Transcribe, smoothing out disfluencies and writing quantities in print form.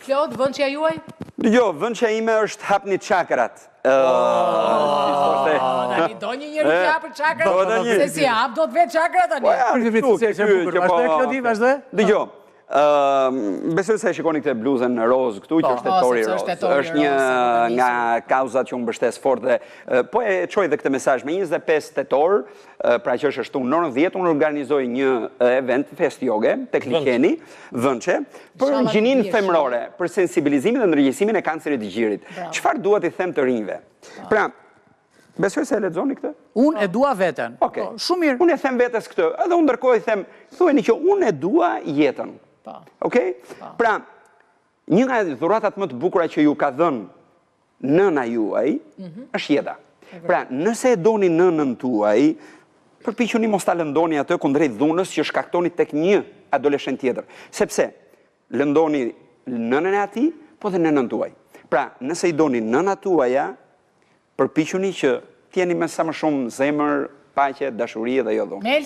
Klod, vëndshja juaj? Jo, vëndshja ime është hapni çakrat. Do një njëri që hapër çakrat, se si hap, do të vetë çakrat tani. Dëgjo, besoj se shikoni këtë bluzën në rozë këtu, që është tetori rozë. Është një nga kauzat që unë mbështes fort dhe po e çoj dhe këtë mesazh me 25 tetor, pra që është ashtu në orën 10, unë organizoj një event fest joge tek Liqeni, Vënçe, për gjininë femërore, për sensibilizimin dhe ndërgjegjësimin e kancerit të gjirit. Çfarë duhet i them të rinjve? Pra, besoj se e lexoni këtë? Unë e dua veten. Shumë mirë. Unë e them vetes këtë, edhe unë ndërkohë i them, thuajeni që unë e dua jetën. Okej? Pra, një nga dhuratat më të bukura që ju ka dhënë nëna juaj është jeta. Pra, nëse e doni nënën tuaj, përpiquni mos ta lëndoni atë kundrejt dhunës që shkaktoni tek një adoleshent tjetër. Sepse lëndoni nënën e atij, po dhe nënën tuaj. Pra, nëse i doni nëna tuaja, përpiquni që t'jeni me sa më shumë zemër, paqe, dashuri dhe jo dhunë.